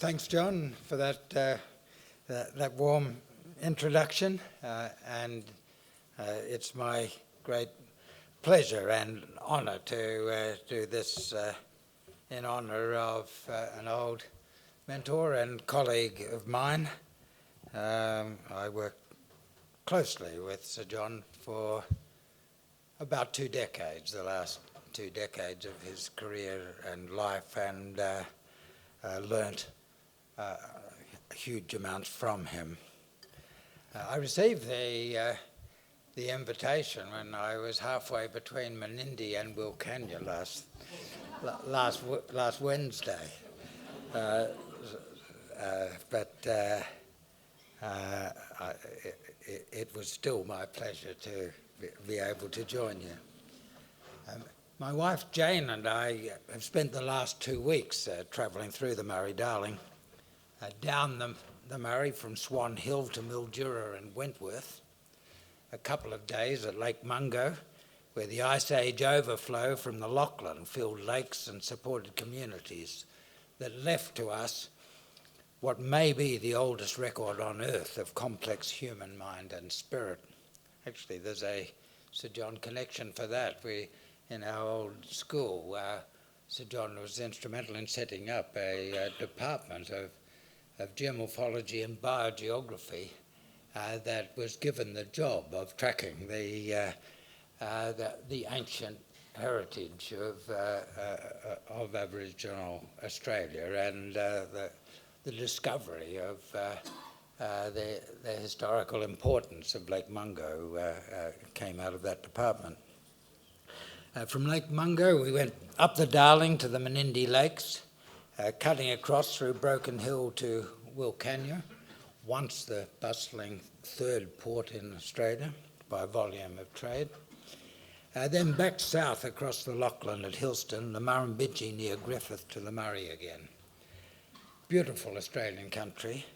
Thanks, John, for that warm introduction, and it's my great pleasure and honour to do this in honour of an old mentor and colleague of mine. I worked closely with Sir John for about 2 decades, the last 2 decades of his career and life, and learnt huge amounts from him. I received the invitation when I was halfway between Menindee and Wilcannia last Wednesday, but it was still my pleasure to be able to join you. My wife Jane and I have spent the last 2 weeks travelling through the Murray-Darling, down the Murray from Swan Hill to Mildura and Wentworth, a couple of days at Lake Mungo, where the Ice Age overflow from the Lachlan filled lakes and supported communities that left to us what may be the oldest record on earth of complex human mind and spirit. Actually, there's a Sir John connection for that. In our old school, Sir John was instrumental in setting up a department of geomorphology and biogeography that was given the job of tracking the ancient heritage of Aboriginal Australia, and the discovery of the historical importance of Lake Mungo came out of that department. From Lake Mungo, we went up the Darling to the Menindee Lakes, cutting across through Broken Hill to Wilcannia, once the bustling third port in Australia by volume of trade. Then back south across the Lachlan at Hillston, the Murrumbidgee near Griffith to the Murray again. Beautiful Australian country,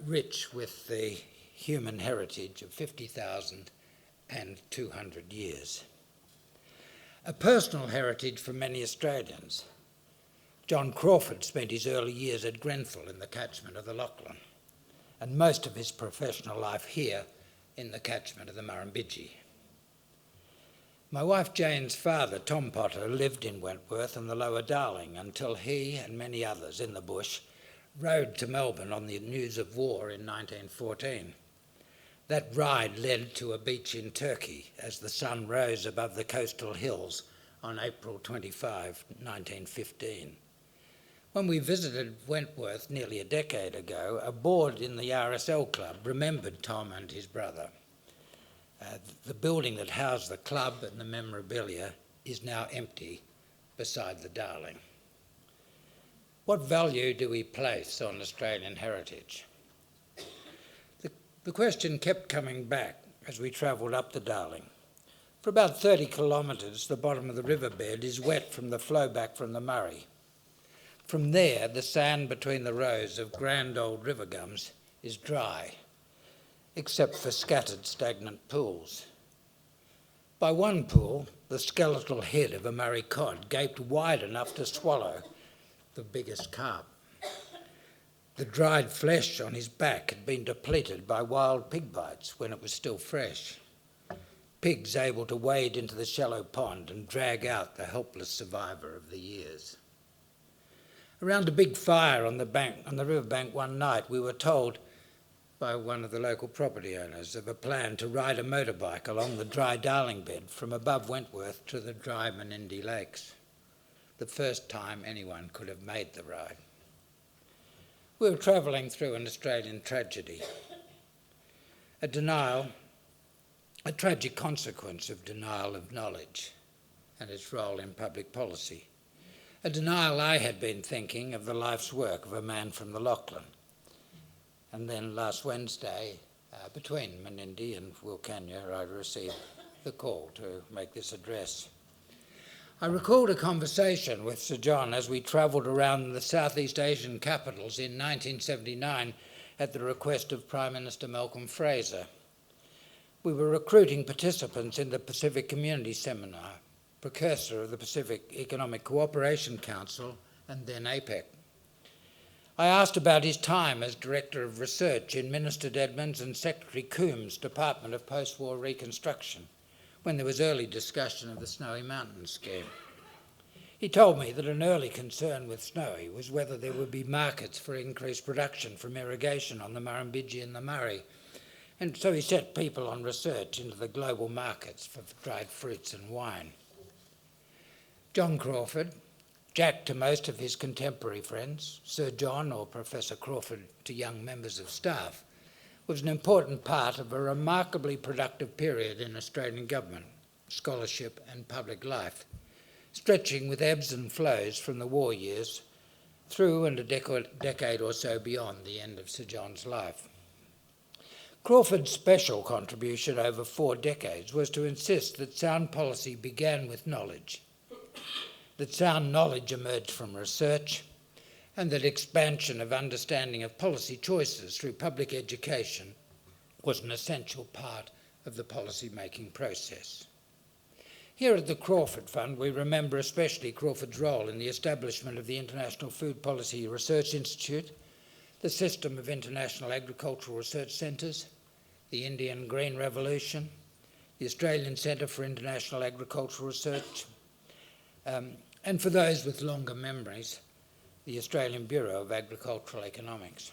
rich with the human heritage of 50,200 years. A personal heritage for many Australians. John Crawford spent his early years at Grenfell in the catchment of the Lachlan, and most of his professional life here in the catchment of the Murrumbidgee. My wife Jane's father, Tom Potter, lived in Wentworth and the Lower Darling until he and many others in the bush rode to Melbourne on the news of war in 1914. That ride led to a beach in Turkey as the sun rose above the coastal hills on April 25, 1915. When we visited Wentworth nearly a decade ago, a board in the RSL club remembered Tom and his brother. The building that housed the club and the memorabilia is now empty beside the Darling. What value do we place on Australian heritage? The question kept coming back as we travelled up the Darling. For about 30 kilometres, the bottom of the riverbed is wet from the flow back from the Murray. From there, the sand between the rows of grand old river gums is dry, except for scattered stagnant pools. By one pool, the skeletal head of a Murray cod gaped wide enough to swallow the biggest carp. The dried flesh on his back had been depleted by wild pig bites when it was still fresh. Pigs able to wade into the shallow pond and drag out the helpless survivor of the years. Around a big fire on the riverbank one night, we were told by one of the local property owners of a plan to ride a motorbike along the dry Darling bed from above Wentworth to the dry Menindee Lakes. The first time anyone could have made the ride. We were travelling through an Australian tragedy. A tragic consequence of denial of knowledge and its role in public policy. A denial I had been thinking of the life's work of a man from the Lachlan. And then last Wednesday, between Menindee and Wilcannia, I received the call to make this address. I recalled a conversation with Sir John as we travelled around the Southeast Asian capitals in 1979 at the request of Prime Minister Malcolm Fraser. We were recruiting participants in the Pacific Community Seminar, precursor of the Pacific Economic Cooperation Council and then APEC. I asked about his time as Director of Research in Minister Edmonds and Secretary Coombs' Department of Post-War Reconstruction, when there was early discussion of the Snowy Mountains scheme. He told me that an early concern with Snowy was whether there would be markets for increased production from irrigation on the Murrumbidgee and the Murray, and so he set people on research into the global markets for dried fruits and wine. John Crawford, Jack to most of his contemporary friends, Sir John or Professor Crawford to young members of staff, was an important part of a remarkably productive period in Australian government, scholarship and public life, stretching with ebbs and flows from the war years through and a decade or so beyond the end of Sir John's life. Crawford's special contribution over 4 decades was to insist that sound policy began with knowledge, that sound knowledge emerged from research, and that expansion of understanding of policy choices through public education was an essential part of the policy-making process. Here at the Crawford Fund, we remember especially Crawford's role in the establishment of the International Food Policy Research Institute, the system of international agricultural research centres, the Indian Green Revolution, the Australian Centre for International Agricultural Research, and for those with longer memories, the Australian Bureau of Agricultural Economics.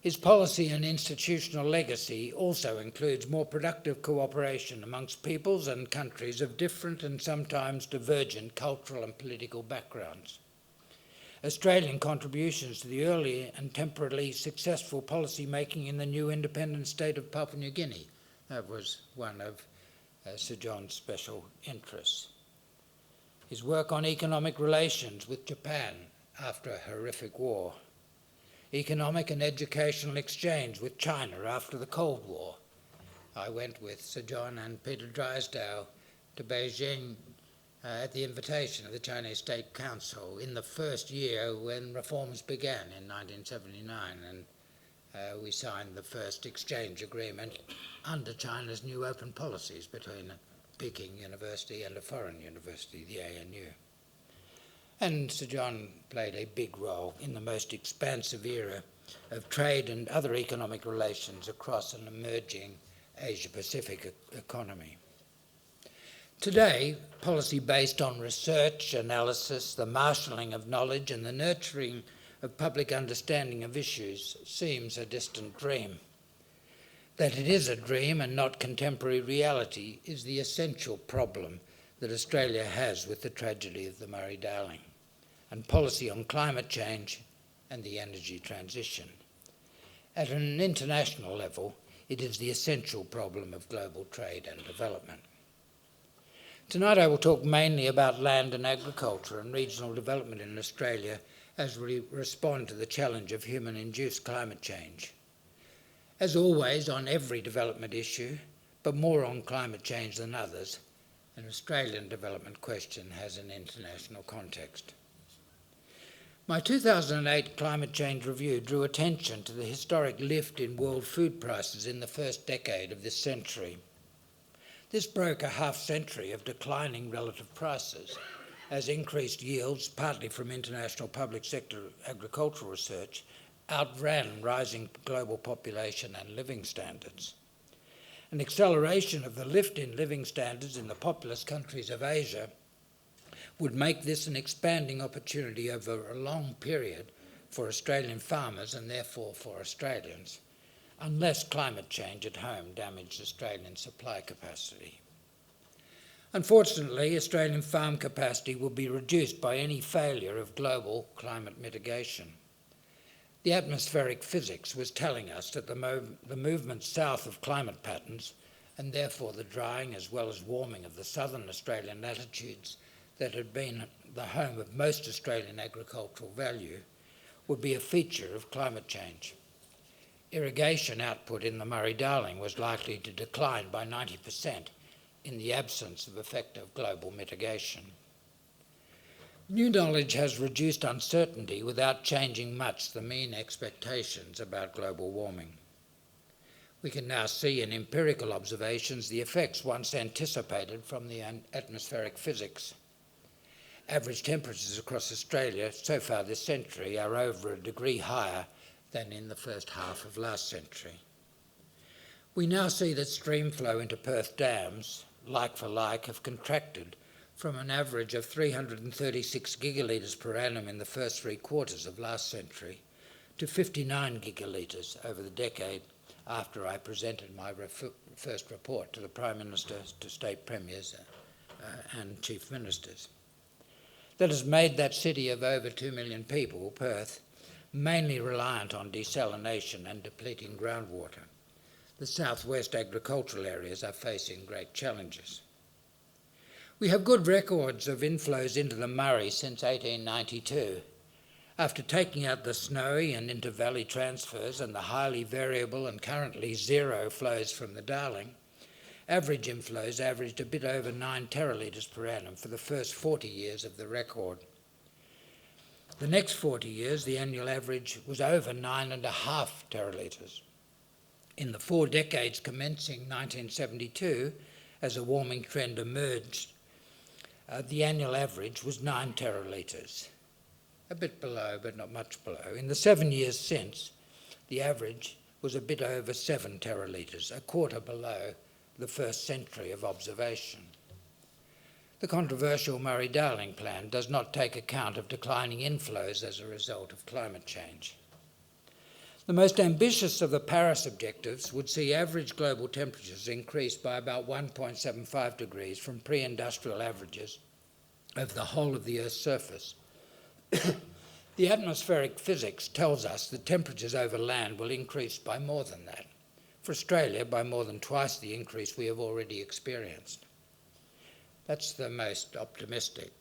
His policy and institutional legacy also includes more productive cooperation amongst peoples and countries of different and sometimes divergent cultural and political backgrounds. Australian contributions to the early and temporarily successful policy making in the new independent state of Papua New Guinea. That was one of Sir John's special interests. His work on economic relations with Japan after a horrific war. Economic and educational exchange with China after the Cold War. I went with Sir John and Peter Drysdale to Beijing at the invitation of the Chinese State Council in the first year when reforms began in 1979, and we signed the first exchange agreement under China's new open policies between Peking University and a foreign university, the ANU. And Sir John played a big role in the most expansive era of trade and other economic relations across an emerging Asia-Pacific economy. Today, policy based on research, analysis, the marshalling of knowledge and the nurturing of public understanding of issues seems a distant dream. That it is a dream and not contemporary reality is the essential problem that Australia has with the tragedy of the Murray-Darling, and policy on climate change and the energy transition. At an international level, it is the essential problem of global trade and development. Tonight I will talk mainly about land and agriculture and regional development in Australia as we respond to the challenge of human-induced climate change. As always, on every development issue, but more on climate change than others, an Australian development question has an international context. My 2008 climate change review drew attention to the historic lift in world food prices in the first decade of this century. This broke a half-century of declining relative prices as increased yields, partly from international public sector agricultural research, outran rising global population and living standards. An acceleration of the lift in living standards in the populous countries of Asia would make this an expanding opportunity over a long period for Australian farmers and therefore for Australians, unless climate change at home damaged Australian supply capacity. Unfortunately, Australian farm capacity will be reduced by any failure of global climate mitigation. The atmospheric physics was telling us that the movement south of climate patterns, and therefore the drying as well as warming of the southern Australian latitudes that had been the home of most Australian agricultural value, would be a feature of climate change. Irrigation output in the Murray-Darling was likely to decline by 90% in the absence of effective global mitigation. New knowledge has reduced uncertainty without changing much the mean expectations about global warming. We can now see in empirical observations the effects once anticipated from the atmospheric physics. average temperatures across Australia so far this century are over a degree higher than in the first half of last century. We now see that stream flow into Perth dams, like for like, have contracted from an average of 336 gigalitres per annum in the first 3 quarters of last century to 59 gigalitres over the decade after I presented my first report to the Prime Minister, to State Premiers and Chief Ministers. That has made that city of over 2 million people, Perth, mainly reliant on desalination and depleting groundwater. The southwest agricultural areas are facing great challenges. We have good records of inflows into the Murray since 1892. After taking out the Snowy and inter-valley transfers and the highly variable and currently zero flows from the Darling, average inflows averaged a bit over 9 teralitres per annum for the first 40 years of the record. The next 40 years, the annual average was over 9.5 teralitres. In the 4 decades commencing 1972, as a warming trend emerged, the annual average was 9 teralitres, a bit below, but not much below. In the 7 years since, the average was a bit over 7 teralitres, a quarter below the first century of observation. The controversial Murray-Darling plan does not take account of declining inflows as a result of climate change. The most ambitious of the Paris objectives would see average global temperatures increase by about 1.75 degrees from pre-industrial averages over the whole of the Earth's surface. The atmospheric physics tells us that temperatures over land will increase by more than that. For Australia, by more than twice the increase we have already experienced. That's the most optimistic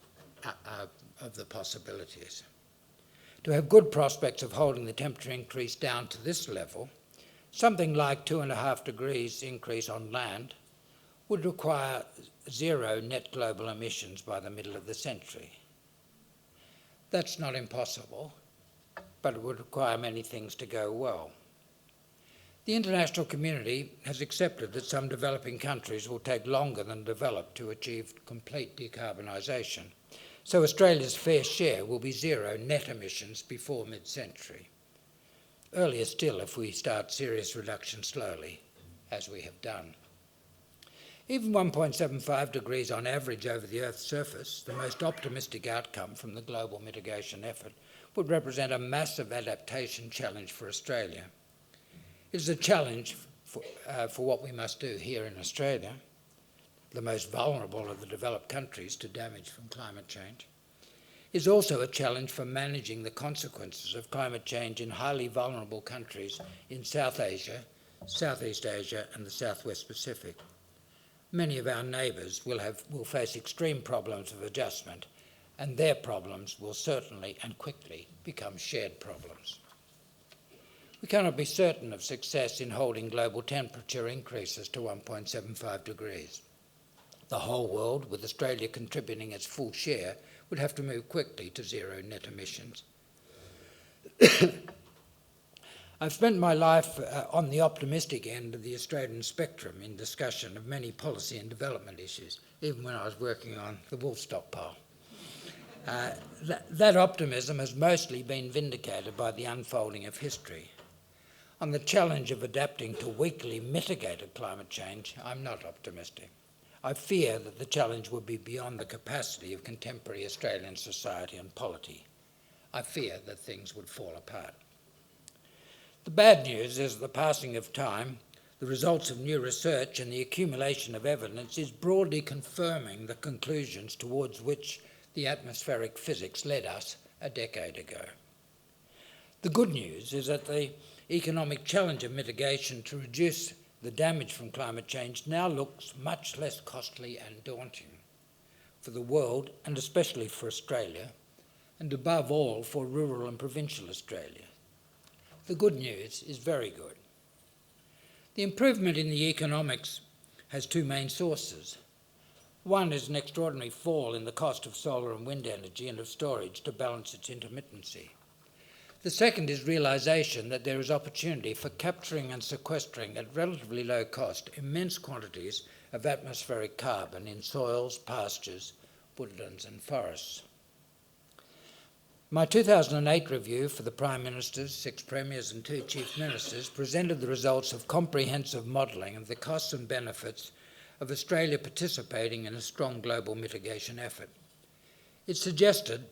of the possibilities. To have good prospects of holding the temperature increase down to this level, something like 2.5 degrees increase on land would require 0 net global emissions by the middle of the century. That's not impossible, but it would require many things to go well. The international community has accepted that some developing countries will take longer than developed to achieve complete decarbonisation. So Australia's fair share will be 0 net emissions before mid-century. Earlier still if we start serious reduction slowly, as we have done. Even 1.75 degrees on average over the Earth's surface, the most optimistic outcome from the global mitigation effort, would represent a massive adaptation challenge for Australia. It is a challenge for what we must do here in Australia, the most vulnerable of the developed countries to damage from climate change, is also a challenge for managing the consequences of climate change in highly vulnerable countries in South Asia, Southeast Asia and the Southwest Pacific. Many of our neighbours will face extreme problems of adjustment, and their problems will certainly and quickly become shared problems. We cannot be certain of success in holding global temperature increases to 1.75 degrees. The whole world, with Australia contributing its full share, would have to move quickly to 0 net emissions. I've spent my life on the optimistic end of the Australian spectrum in discussion of many policy and development issues, even when I was working on the wolf stockpile. That optimism has mostly been vindicated by the unfolding of history. On the challenge of adapting to weakly mitigated climate change, I'm not optimistic. I fear that the challenge would be beyond the capacity of contemporary Australian society and polity. I fear that things would fall apart. The bad news is that the passing of time, the results of new research and the accumulation of evidence is broadly confirming the conclusions towards which the atmospheric physics led us a decade ago. The good news is that the economic challenge of mitigation to reduce the damage from climate change now looks much less costly and daunting for the world, and especially for Australia, and above all for rural and provincial Australia. The good news is very good. The improvement in the economics has 2 main sources. One is an extraordinary fall in the cost of solar and wind energy and of storage to balance its intermittency. The second is realisation that there is opportunity for capturing and sequestering at relatively low cost immense quantities of atmospheric carbon in soils, pastures, woodlands and forests. My 2008 review for the Prime Ministers, 6 Premiers and 2 Chief Ministers presented the results of comprehensive modelling of the costs and benefits of Australia participating in a strong global mitigation effort. It suggested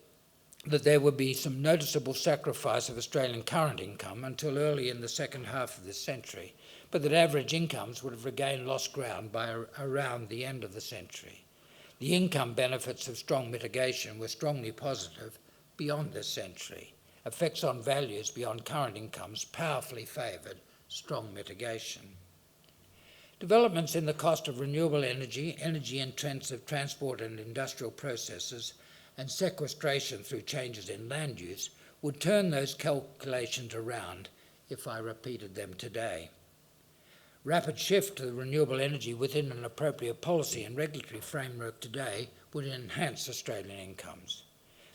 that there would be some noticeable sacrifice of Australian current income until early in the second half of this century, but that average incomes would have regained lost ground by around the end of the century. The income benefits of strong mitigation were strongly positive beyond this century. Effects on values beyond current incomes powerfully favoured strong mitigation. Developments in the cost of renewable energy, energy-intensive transport and industrial processes, and sequestration through changes in land use would turn those calculations around if I repeated them today. Rapid shift to renewable energy within an appropriate policy and regulatory framework today would enhance Australian incomes.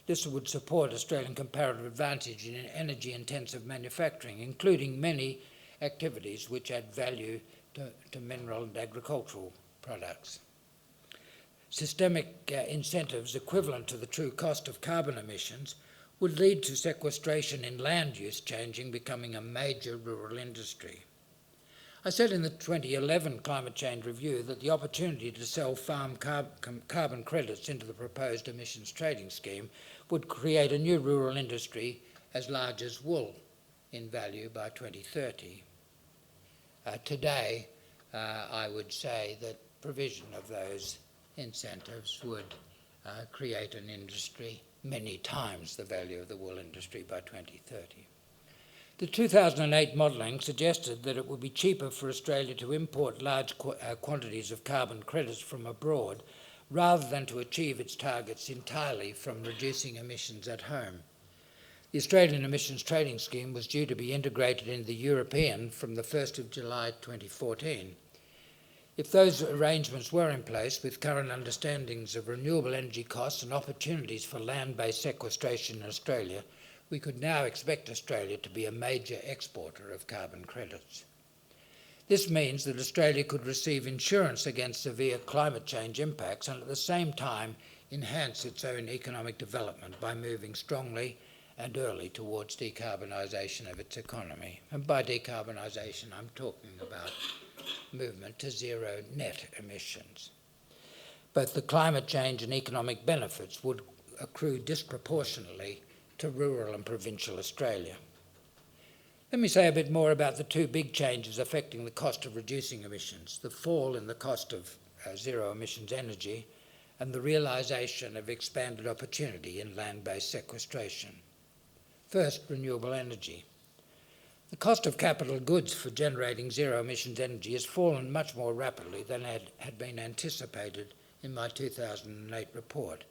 This would support Australian comparative advantage in energy-intensive manufacturing, including many activities which add value to mineral and agricultural products. Systemic incentives equivalent to the true cost of carbon emissions would lead to sequestration in land use changing, becoming a major rural industry. I said in the 2011 Climate Change Review that the opportunity to sell farm carbon credits into the proposed emissions trading scheme would create a new rural industry as large as wool in value by 2030. Today, I would say that provision of those incentives would create an industry many times the value of the wool industry by 2030. The 2008 modelling suggested that it would be cheaper for Australia to import large quantities of carbon credits from abroad rather than to achieve its targets entirely from reducing emissions at home. The Australian Emissions Trading Scheme was due to be integrated into the European from the 1st of July 2014. If those arrangements were in place with current understandings of renewable energy costs and opportunities for land-based sequestration in Australia, we could now expect Australia to be a major exporter of carbon credits. This means that Australia could receive insurance against severe climate change impacts and at the same time enhance its own economic development by moving strongly and early towards decarbonisation of its economy. And by decarbonisation, I'm talking about movement to zero net emissions. Both the climate change and economic benefits would accrue disproportionately to rural and provincial Australia. Let me say a bit more about the two big changes affecting the cost of reducing emissions, the fall in the cost of zero emissions energy and the realisation of expanded opportunity in land-based sequestration. First, renewable energy. The cost of capital goods for generating zero emissions energy has fallen much more rapidly than had been anticipated in my 2008 report,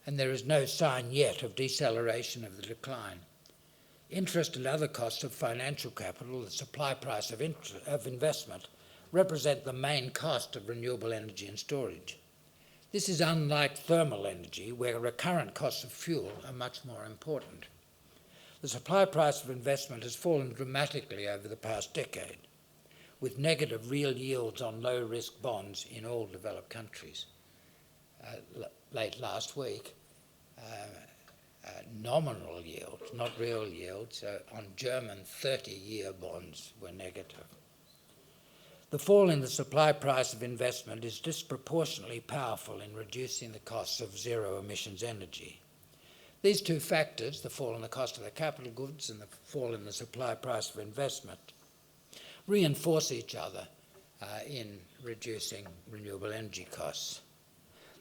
and there is no sign yet of deceleration of the decline. Interest and other costs of financial capital, the supply price of investment, represent the main cost of renewable energy and storage. This is unlike thermal energy, where recurrent costs of fuel are much more important. The supply price of investment has fallen dramatically over the past decade, with negative real yields on low-risk bonds in all developed countries. Late last week, nominal yields, not real yields, on German 30-year bonds were negative. The fall in the supply price of investment is disproportionately powerful in reducing the costs of zero emissions energy. These two factors, the fall in the cost of the capital goods and the fall in the supply price of investment, reinforce each other in reducing renewable energy costs.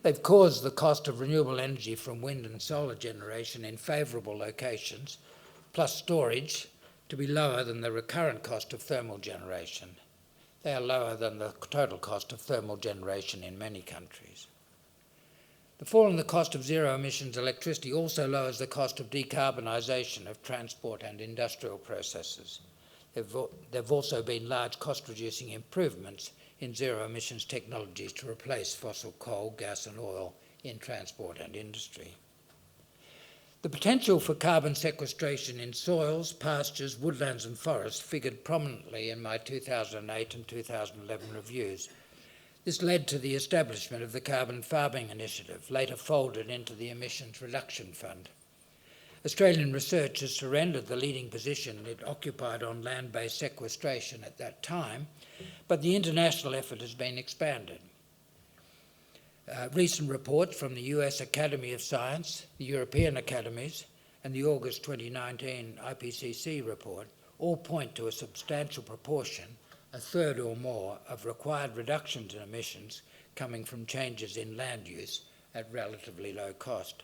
They've caused the cost of renewable energy from wind and solar generation in favourable locations, plus storage, to be lower than the recurrent cost of thermal generation. They are lower than the total cost of thermal generation in many countries. The fall in the cost of zero emissions electricity also lowers the cost of decarbonisation of transport and industrial processes. There have also been large cost-reducing improvements in zero emissions technologies to replace fossil coal, gas and oil in transport and industry. The potential for carbon sequestration in soils, pastures, woodlands and forests figured prominently in my 2008 and 2011 reviews. This led to the establishment of the Carbon Farming Initiative, later folded into the Emissions Reduction Fund. Australian research has surrendered the leading position it occupied on land-based sequestration at that time, but the international effort has been expanded. Recent reports from the US Academy of Science, the European Academies, and the August 2019 IPCC report all point to a substantial proportion, a third or more, of required reductions in emissions coming from changes in land use at relatively low cost.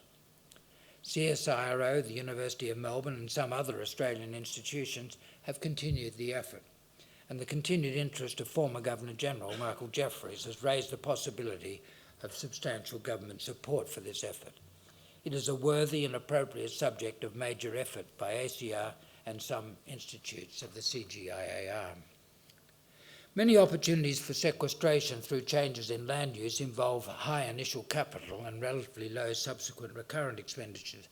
CSIRO, the University of Melbourne, and some other Australian institutions have continued the effort, and the continued interest of former Governor-General Michael Jeffries has raised the possibility of substantial government support for this effort. It is a worthy and appropriate subject of major effort by ACR and some institutes of the CGIAR. Many opportunities for sequestration through changes in land use involve high initial capital and relatively low subsequent recurrent expenditures.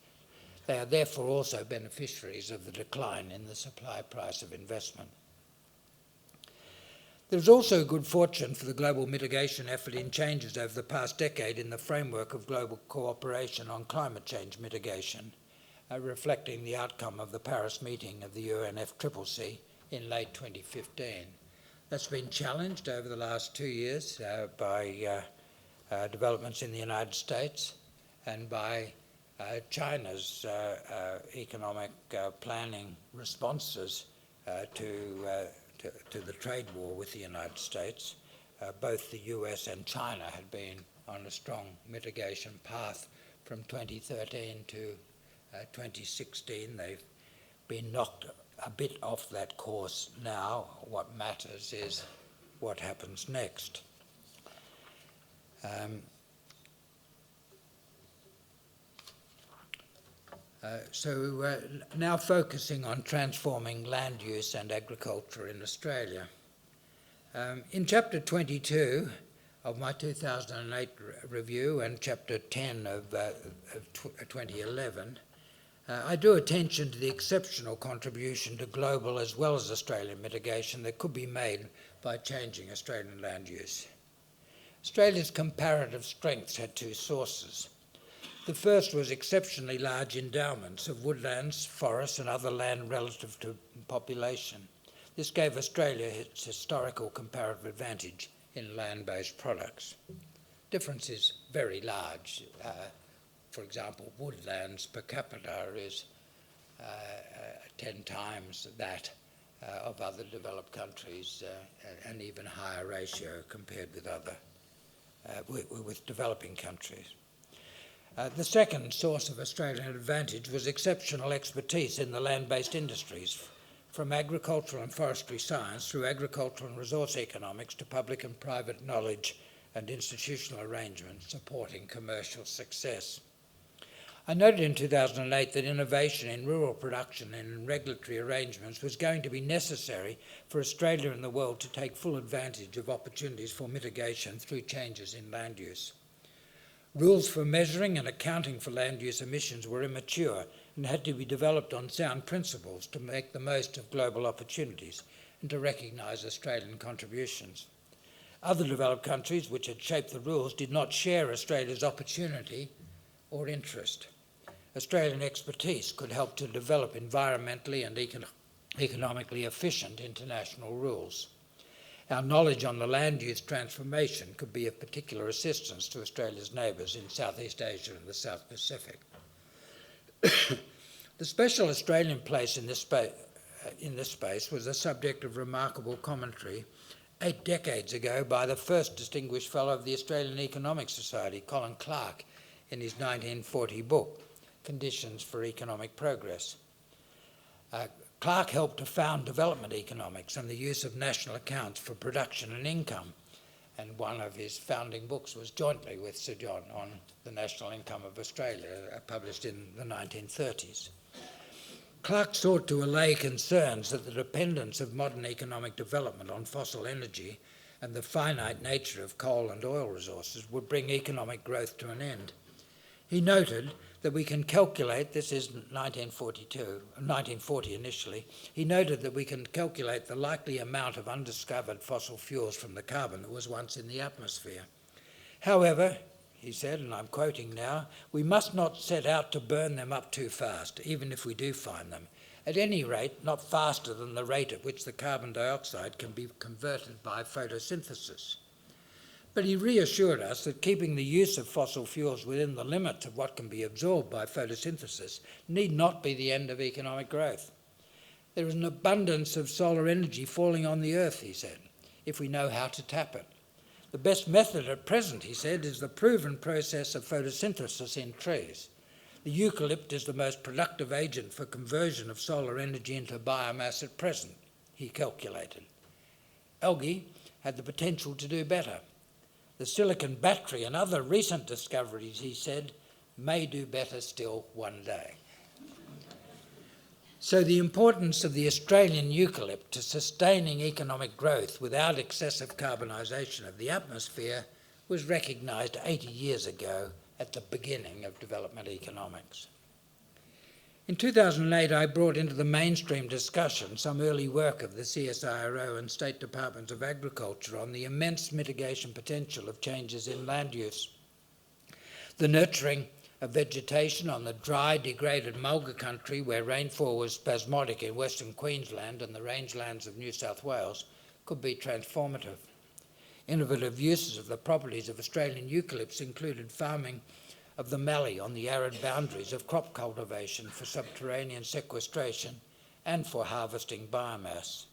They are therefore also beneficiaries of the decline in the supply price of investment. There is also good fortune for the global mitigation effort in changes over the past decade in the framework of global cooperation on climate change mitigation, reflecting the outcome of the Paris meeting of the UNFCCC in late 2015. That's been challenged over the last 2 years by developments in the United States and by China's economic planning responses to the trade war with the United States. Both the US and China had been on a strong mitigation path from 2013 to 2016. They've been knocked a bit off that course now. What matters is what happens next. Now focusing on transforming land use and agriculture in Australia. In Chapter 22 of my 2008 review and Chapter 10 of 2011, I drew attention to the exceptional contribution to global as well as Australian mitigation that could be made by changing Australian land use. Australia's comparative strengths had two sources. The first was exceptionally large endowments of woodlands, forests and other land relative to population. This gave Australia its historical comparative advantage in land-based products. Difference is very large. For example, woodlands per capita is 10 times that of other developed countries, an even higher ratio compared with other with developing countries. The second source of Australian advantage was exceptional expertise in the land-based industries, from agricultural and forestry science through agricultural and resource economics to public and private knowledge and institutional arrangements supporting commercial success. I noted in 2008 that innovation in rural production and in regulatory arrangements was going to be necessary for Australia and the world to take full advantage of opportunities for mitigation through changes in land use. Rules for measuring and accounting for land use emissions were immature and had to be developed on sound principles to make the most of global opportunities and to recognise Australian contributions. Other developed countries which had shaped the rules did not share Australia's opportunity or interest. Australian expertise could help to develop environmentally and economically efficient international rules. Our knowledge on the land use transformation could be of particular assistance to Australia's neighbours in Southeast Asia and the South Pacific. The special Australian place in this space was the subject of remarkable commentary 8 decades ago by the first distinguished fellow of the Australian Economic Society, Colin Clark, in his 1940 book, Conditions for Economic Progress. Clark helped to found development economics and the use of national accounts for production and income, and one of his founding books was jointly with Sir John on the national income of Australia, published in the 1930s. Clark sought to allay concerns that the dependence of modern economic development on fossil energy and the finite nature of coal and oil resources would bring economic growth to an end. He noted that we can calculate, this is 1940 initially, he noted that we can calculate the likely amount of undiscovered fossil fuels from the carbon that was once in the atmosphere. However, he said, and I'm quoting now, "We must not set out to burn them up too fast, even if we do find them. At any rate, not faster than the rate at which the carbon dioxide can be converted by photosynthesis." But he reassured us that keeping the use of fossil fuels within the limits of what can be absorbed by photosynthesis need not be the end of economic growth. "There is an abundance of solar energy falling on the earth," he said, "if we know how to tap it. The best method at present," he said, "is the proven process of photosynthesis in trees. The eucalypt is the most productive agent for conversion of solar energy into biomass at present," he calculated. Algae had the potential to do better. The silicon battery and other recent discoveries, he said, may do better still one day. So the importance of the Australian eucalypt to sustaining economic growth without excessive carbonisation of the atmosphere was recognised 80 years ago at the beginning of development economics. In 2008, I brought into the mainstream discussion some early work of the CSIRO and State Departments of Agriculture on the immense mitigation potential of changes in land use. The nurturing of vegetation on the dry, degraded mulga country where rainfall was spasmodic in Western Queensland and the rangelands of New South Wales could be transformative. Innovative uses of the properties of Australian eucalypts included farming of the mallee on the arid boundaries of crop cultivation for subterranean sequestration and for harvesting biomass.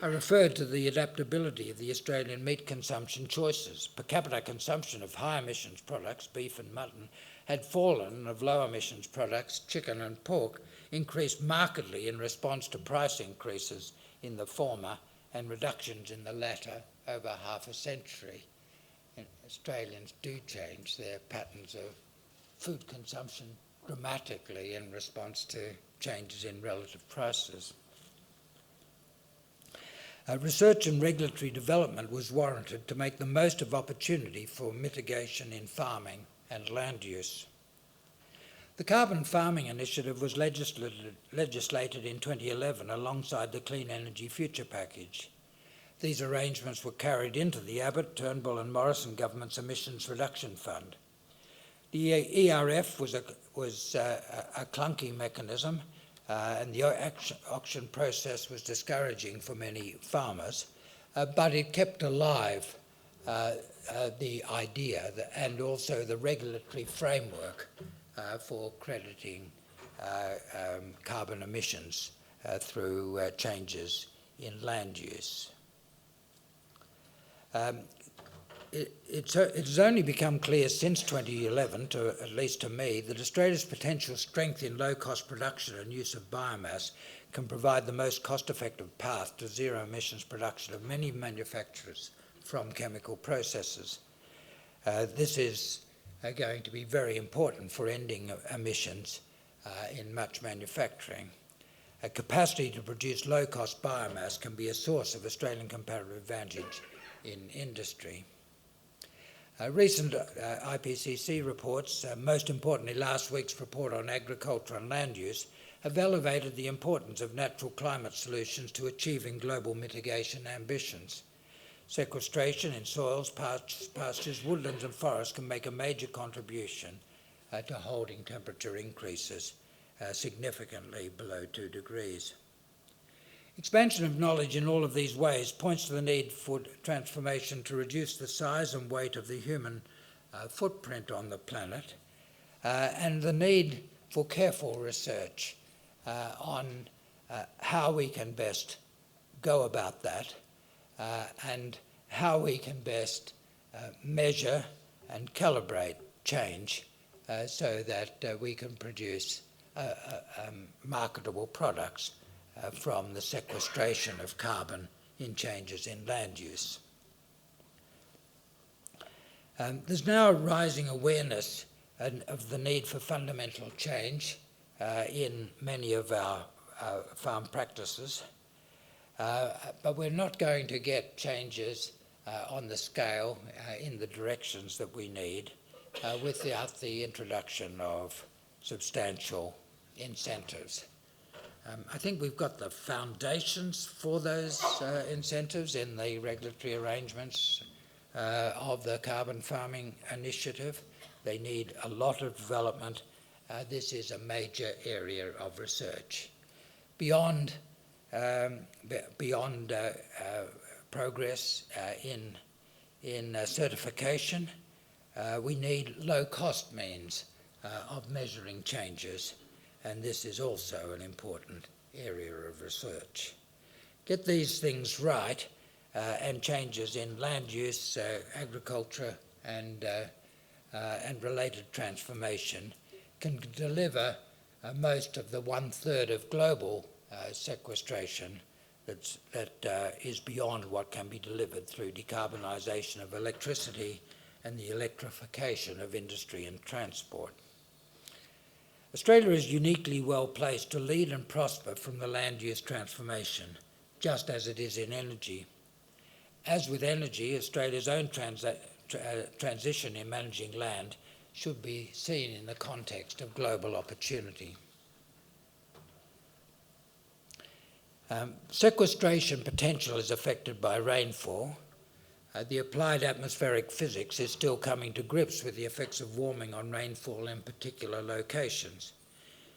I referred to the adaptability of the Australian meat consumption choices. Per capita consumption of high emissions products, beef and mutton, had fallen, and of low emissions products, chicken and pork, increased markedly in response to price increases in the former and reductions in the latter over half a century. And Australians do change their patterns of food consumption dramatically in response to changes in relative prices. Research and regulatory development was warranted to make the most of opportunity for mitigation in farming and land use. The Carbon Farming Initiative was legislated in 2011 alongside the Clean Energy Future Package. These arrangements were carried into the Abbott, Turnbull and Morrison government's Emissions Reduction Fund. The ERF was a clunky mechanism, and the auction process was discouraging for many farmers, but it kept alive the idea and also the regulatory framework for crediting carbon emissions through changes in land use. It has only become clear since 2011, at least to me, that Australia's potential strength in low-cost production and use of biomass can provide the most cost-effective path to zero emissions production of many manufacturers from chemical processes. This is going to be very important for ending emissions in much manufacturing. A capacity to produce low-cost biomass can be a source of Australian comparative advantage in industry. Recent IPCC reports, most importantly last week's report on agriculture and land use, have elevated the importance of natural climate solutions to achieving global mitigation ambitions. Sequestration in soils, pastures, woodlands and forests can make a major contribution to holding temperature increases significantly below 2 degrees. Expansion of knowledge in all of these ways points to the need for transformation to reduce the size and weight of the human footprint on the planet, and the need for careful research on how we can best go about that and how we can best measure and calibrate change so that we can produce marketable products from the sequestration of carbon in changes in land use. There's now a rising awareness of the need for fundamental change in many of our farm practices, but we're not going to get changes on the scale in the directions that we need without the introduction of substantial incentives. I think we've got the foundations for those incentives in the regulatory arrangements of the carbon farming initiative. They need a lot of development. This is a major area of research. Beyond progress in certification, we need low-cost means of measuring changes, and this is also an important area of research. Get these things right, and changes in land use, agriculture, and related transformation can deliver most of the 1/3 of global sequestration that is beyond what can be delivered through decarbonisation of electricity and the electrification of industry and transport. Australia is uniquely well placed to lead and prosper from the land use transformation, just as it is in energy. As with energy, Australia's own transition in managing land should be seen in the context of global opportunity. Sequestration potential is affected by rainfall. The applied atmospheric physics is still coming to grips with the effects of warming on rainfall in particular locations.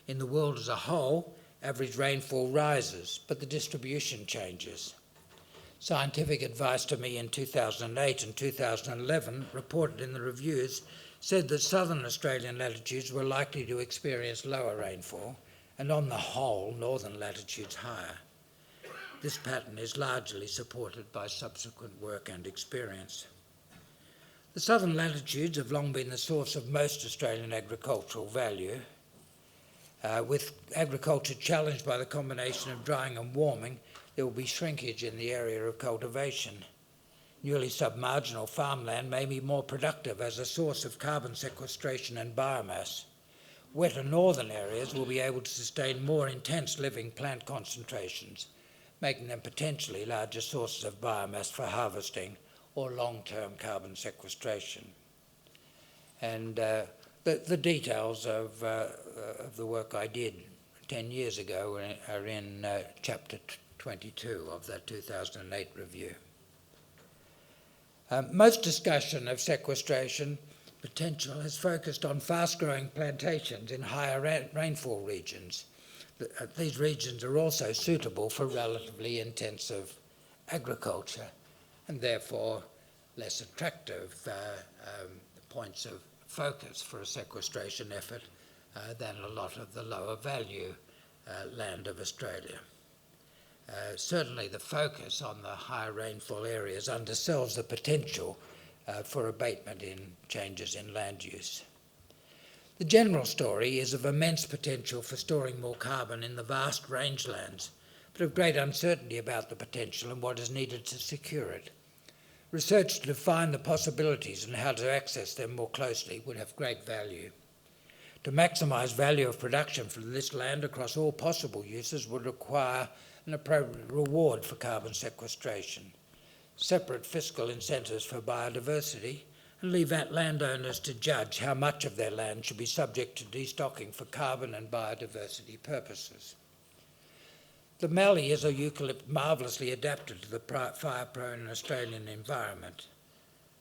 In the world as a whole, average rainfall rises, but the distribution changes. Scientific advice to me in 2008 and 2011, reported in the reviews, said that southern Australian latitudes were likely to experience lower rainfall, and on the whole, northern latitudes higher. This pattern is largely supported by subsequent work and experience. The southern latitudes have long been the source of most Australian agricultural value. With agriculture challenged by the combination of drying and warming, there will be shrinkage in the area of cultivation. Newly submarginal farmland may be more productive as a source of carbon sequestration and biomass. Wetter northern areas will be able to sustain more intense living plant concentrations, making them potentially larger sources of biomass for harvesting or long-term carbon sequestration. And the details of the work I did 10 years ago are in chapter 22 of that 2008 review. Most discussion of sequestration potential has focused on fast-growing plantations in higher rainfall regions. These regions are also suitable for relatively intensive agriculture and therefore less attractive points of focus for a sequestration effort than a lot of the lower value land of Australia. Certainly the focus on the higher rainfall areas undersells the potential for abatement in changes in land use. The general story is of immense potential for storing more carbon in the vast rangelands, but of great uncertainty about the potential and what is needed to secure it. Research to define the possibilities and how to access them more closely would have great value. To maximise value of production from this land across all possible uses would require an appropriate reward for carbon sequestration, separate fiscal incentives for biodiversity, and leave that landowners to judge how much of their land should be subject to destocking for carbon and biodiversity purposes. The mallee is a eucalypt marvellously adapted to the fire-prone Australian environment.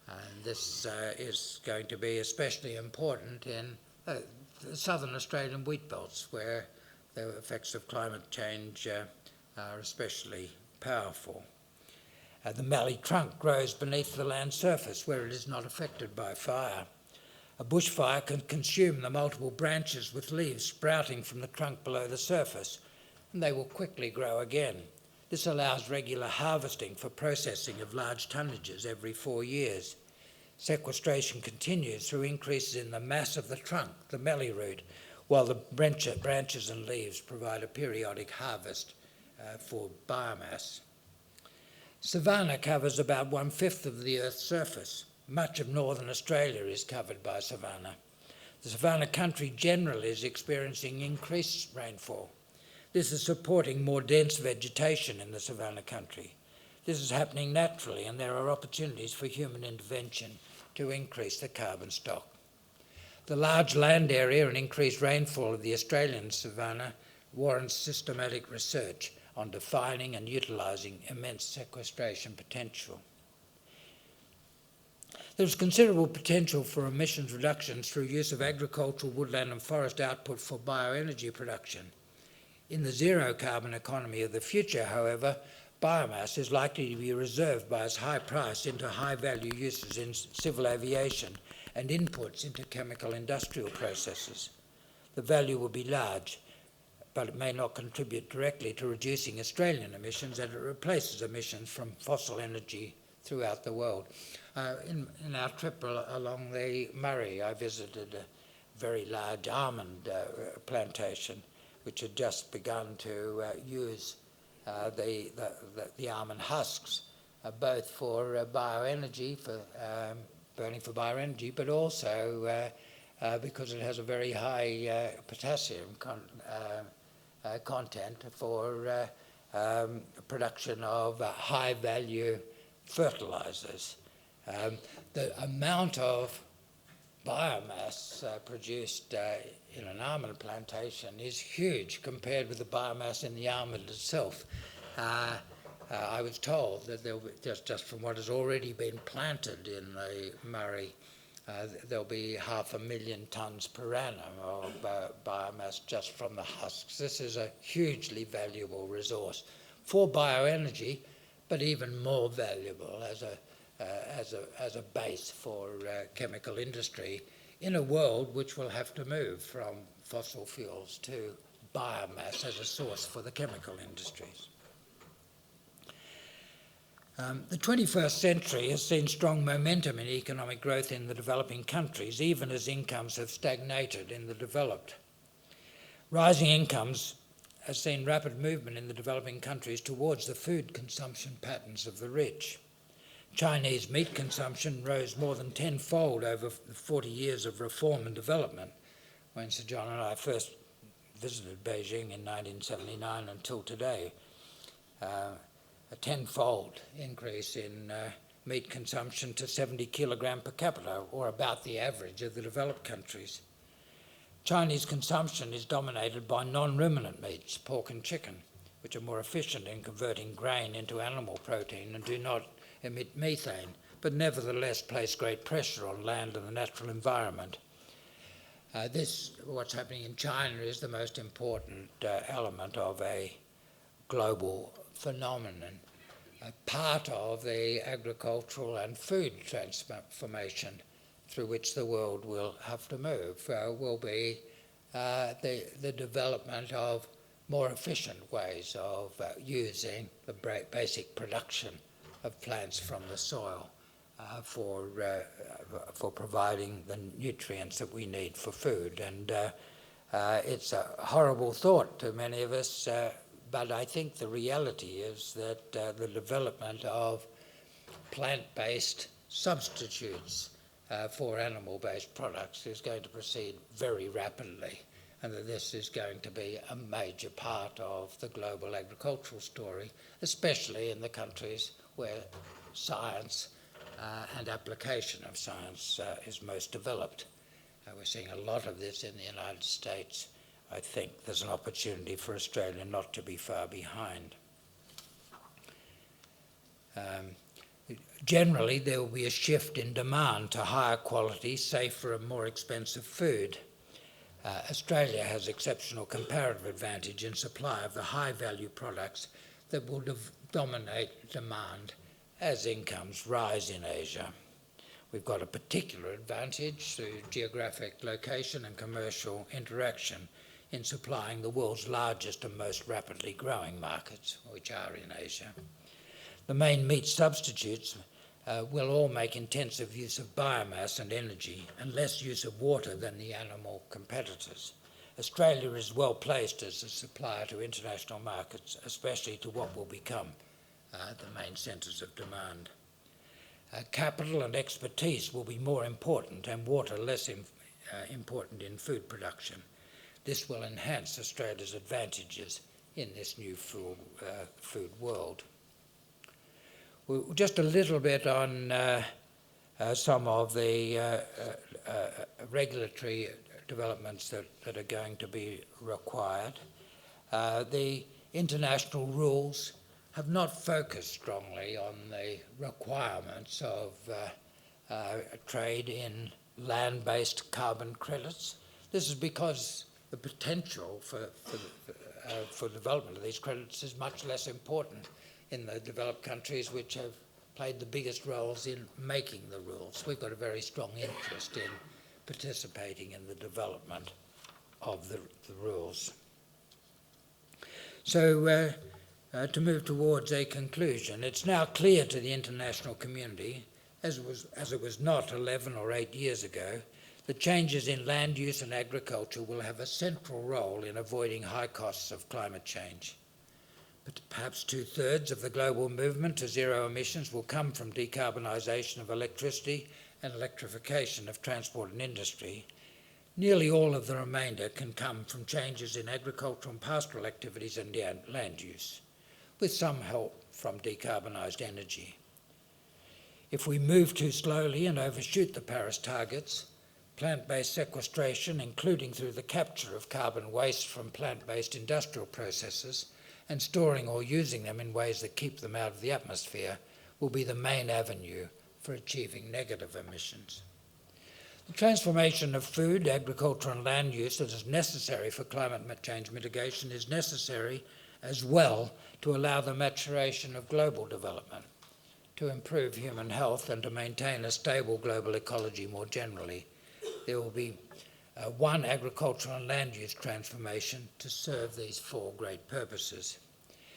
And this is going to be especially important in the southern Australian wheat belts, where the effects of climate change are especially powerful. The mallee trunk grows beneath the land surface where it is not affected by fire. A bushfire can consume the multiple branches with leaves sprouting from the trunk below the surface, and they will quickly grow again. This allows regular harvesting for processing of large tonnages every 4 years. Sequestration continues through increases in the mass of the trunk, the mallee root, while the branches and leaves provide a periodic harvest for biomass. Savanna covers about 1/5 of the Earth's surface. Much of northern Australia is covered by savanna. The savanna country generally is experiencing increased rainfall. This is supporting more dense vegetation in the savanna country. This is happening naturally, and there are opportunities for human intervention to increase the carbon stock. The large land area and increased rainfall of the Australian savanna warrants systematic research on defining and utilising immense sequestration potential. There's considerable potential for emissions reductions through use of agricultural, woodland and forest output for bioenergy production. In the zero-carbon economy of the future, however, biomass is likely to be reserved by its high price into high-value uses in civil aviation and inputs into chemical industrial processes. The value will be large, but it may not contribute directly to reducing Australian emissions as it replaces emissions from fossil energy throughout the world. In our trip along the Murray, I visited a very large almond plantation, which had just begun to use the almond husks, both for bioenergy, for burning for bioenergy, but also because it has a very high potassium content for production of high-value fertilizers. The amount of biomass produced in an almond plantation is huge compared with the biomass in the almond itself. I was told that there'll be, just from what has already been planted in the Murray, there'll be 500,000 tonnes per annum of biomass just from the husks. This is a hugely valuable resource for bioenergy, but even more valuable as a base for chemical industry in a world which will have to move from fossil fuels to biomass as a source for the chemical industries. The 21st century has seen strong momentum in economic growth in the developing countries, even as incomes have stagnated in the developed. Rising incomes have seen rapid movement in the developing countries towards the food consumption patterns of the rich. Chinese meat consumption rose more than tenfold over 40 years of reform and development. When Sir John and I first visited Beijing in 1979 until today, a tenfold increase in meat consumption to 70 kilogram per capita, or about the average of the developed countries. Chinese consumption is dominated by non-ruminant meats, pork and chicken, which are more efficient in converting grain into animal protein and do not emit methane, but nevertheless place great pressure on land and the natural environment. What's happening in China is the most important element of a global phenomenon. Part of the agricultural and food transformation through which the world will have to move will be the development of more efficient ways of using the basic production of plants from the soil for providing the nutrients that we need for food. And it's a horrible thought to many of us, but I think the reality is that the development of plant-based substitutes for animal-based products is going to proceed very rapidly, and that this is going to be a major part of the global agricultural story, especially in the countries where science and application of science is most developed. We're seeing a lot of this in the United States. I think there's an opportunity for Australia not to be far behind. Generally, there will be a shift in demand to higher quality, safer and more expensive food. Australia has exceptional comparative advantage in supply of the high-value products that will dominate demand as incomes rise in Asia. We've got a particular advantage through geographic location and commercial interaction in supplying the world's largest and most rapidly growing markets, which are in Asia. The main meat substitutes will all make intensive use of biomass and energy and less use of water than the animal competitors. Australia is well placed as a supplier to international markets, especially to what will become the main centres of demand. Capital and expertise will be more important and water less important in food production. This will enhance Australia's advantages in this new food world. Just a little bit on some of the regulatory developments that are going to be required. The international rules have not focused strongly on the requirements of trade in land-based carbon credits. This is because the potential for development of these credits is much less important in the developed countries, which have played the biggest roles in making the rules. We've got a very strong interest in participating in the development of the rules. So to move towards a conclusion, it's now clear to the international community, as it was not 11 or 8 years ago, that changes in land use and agriculture will have a central role in avoiding high costs of climate change. But perhaps 2/3 of the global movement to zero emissions will come from decarbonisation of electricity and electrification of transport and industry. Nearly all of the remainder can come from changes in agricultural and pastoral activities and land use, with some help from decarbonised energy. If we move too slowly and overshoot the Paris targets, plant-based sequestration, including through the capture of carbon waste from plant-based industrial processes and storing or using them in ways that keep them out of the atmosphere, will be the main avenue for achieving negative emissions. The transformation of food, agriculture and land use that is necessary for climate change mitigation is necessary as well to allow the maturation of global development, to improve human health and to maintain a stable global ecology more generally. There will be one agricultural and land use transformation to serve these four great purposes.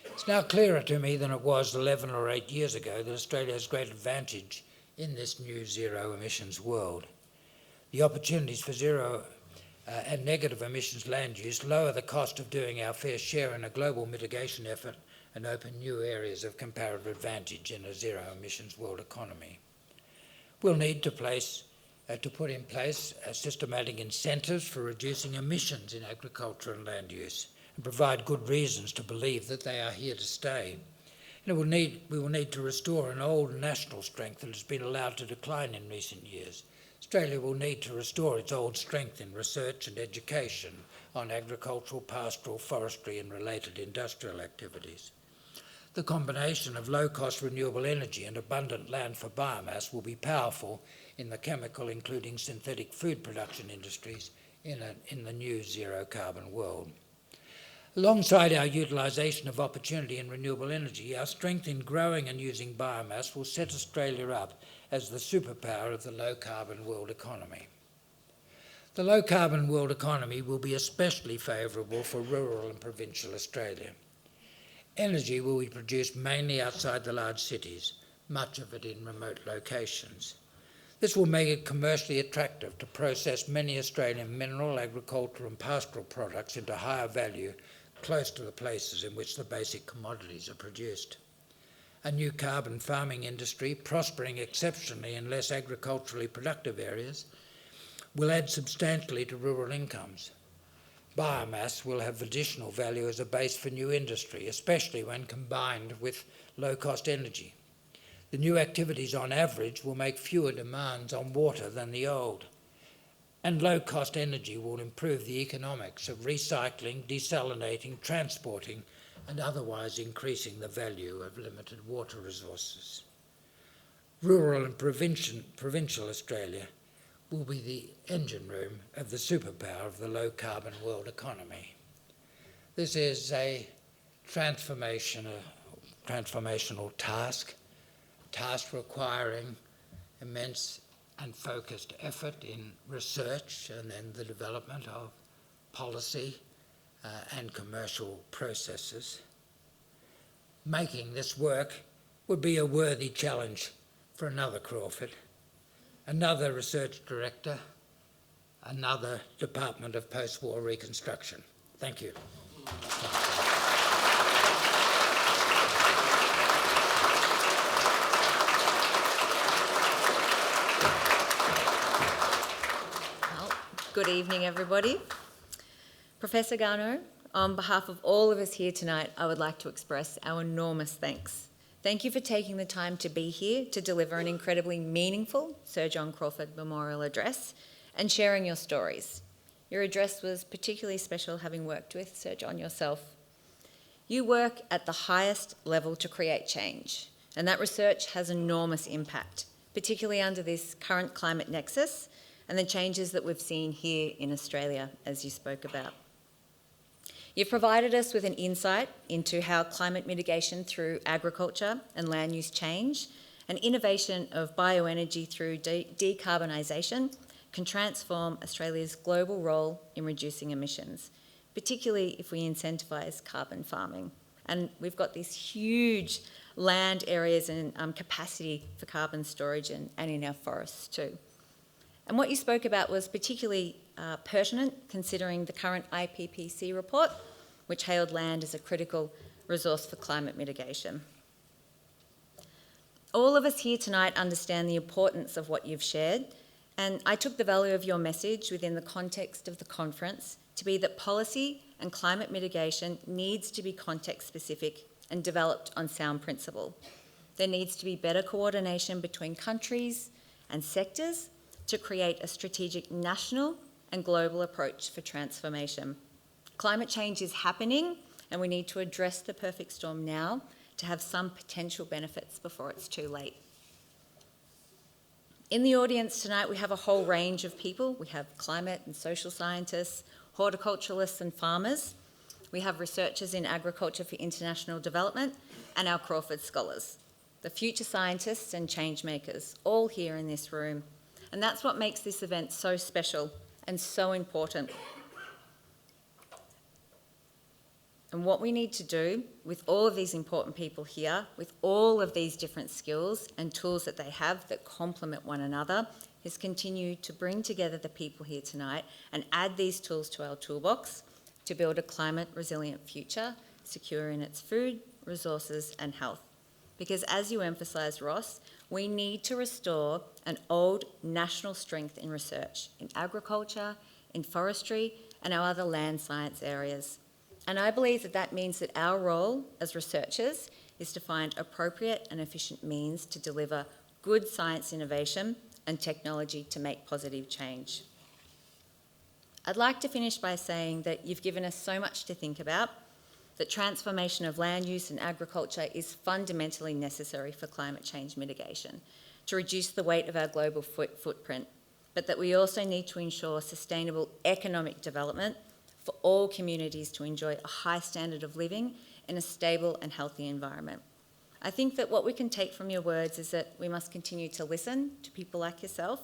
It's now clearer to me than it was 11 or 8 years ago that Australia has great advantage in this new zero emissions world. The opportunities for zero and negative emissions land use lower the cost of doing our fair share in a global mitigation effort and open new areas of comparative advantage in a zero emissions world economy. We'll need to put in place systematic incentives for reducing emissions in agriculture and land use and provide good reasons to believe that they are here to stay. And we will need to restore an old national strength that has been allowed to decline in recent years. Australia will need to restore its old strength in research and education on agricultural, pastoral, forestry and related industrial activities. The combination of low-cost renewable energy and abundant land for biomass will be powerful in the chemical, including synthetic food production industries in the new zero-carbon world. Alongside our utilisation of opportunity in renewable energy, our strength in growing and using biomass will set Australia up as the superpower of the low-carbon world economy. The low-carbon world economy will be especially favourable for rural and provincial Australia. Energy will be produced mainly outside the large cities, much of it in remote locations. This will make it commercially attractive to process many Australian mineral, agricultural and pastoral products into higher value close to the places in which the basic commodities are produced. A new carbon farming industry, prospering exceptionally in less agriculturally productive areas, will add substantially to rural incomes. Biomass will have additional value as a base for new industry, especially when combined with low-cost energy. The new activities on average will make fewer demands on water than the old, and low-cost energy will improve the economics of recycling, desalinating, transporting, and otherwise increasing the value of limited water resources. Rural and provincial Australia will be the engine room of the superpower of the low-carbon world economy. This is a transformational task requiring immense and focused effort in research and then the development of policy and commercial processes. Making this work would be a worthy challenge for another Crawford, another research director, another Department of Post-War Reconstruction. Thank you. Well, good evening, everybody. Professor Garnaut, on behalf of all of us here tonight, I would like to express our enormous thanks. Thank you for taking the time to be here to deliver an incredibly meaningful Sir John Crawford Memorial Address and sharing your stories. Your address was particularly special having worked with Sir John yourself. You work at the highest level to create change, and that research has enormous impact, particularly under this current climate nexus and the changes that we've seen here in Australia, as you spoke about. You've provided us with an insight into how climate mitigation through agriculture and land use change and innovation of bioenergy through decarbonisation can transform Australia's global role in reducing emissions, particularly if we incentivise carbon farming. And we've got these huge land areas and capacity for carbon storage and in our forests too. And what you spoke about was particularly pertinent considering the current IPCC report, which hailed land as a critical resource for climate mitigation. All of us here tonight understand the importance of what you've shared, and I took the value of your message within the context of the conference to be that policy and climate mitigation needs to be context specific and developed on sound principle. There needs to be better coordination between countries and sectors to create a strategic national and global approach for transformation. Climate change is happening and we need to address the perfect storm now to have some potential benefits before it's too late. In the audience tonight, we have a whole range of people. We have climate and social scientists, horticulturalists and farmers. We have researchers in agriculture for international development and our Crawford scholars, the future scientists and change makers, all here in this room. And that's what makes this event so special and so important. And what we need to do with all of these important people here, with all of these different skills and tools that they have that complement one another, is continue to bring together the people here tonight and add these tools to our toolbox to build a climate resilient future, secure in its food, resources and health. Because as you emphasised, Ross, we need to restore an old national strength in research, in agriculture, in forestry and our other land science areas. And I believe that that means that our role as researchers is to find appropriate and efficient means to deliver good science innovation and technology to make positive change. I'd like to finish by saying that you've given us so much to think about, that transformation of land use and agriculture is fundamentally necessary for climate change mitigation, to reduce the weight of our global footprint, but that we also need to ensure sustainable economic development for all communities to enjoy a high standard of living in a stable and healthy environment. I think that what we can take from your words is that we must continue to listen to people like yourself,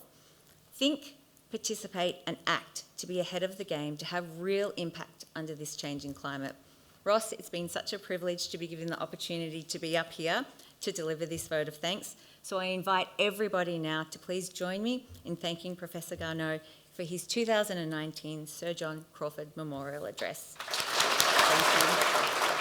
think, participate and act to be ahead of the game, to have real impact under this changing climate. Ross, it's been such a privilege to be given the opportunity to be up here to deliver this vote of thanks. So I invite everybody now to please join me in thanking Professor Garnaut for his 2019 Sir John Crawford Memorial Address. Thank you.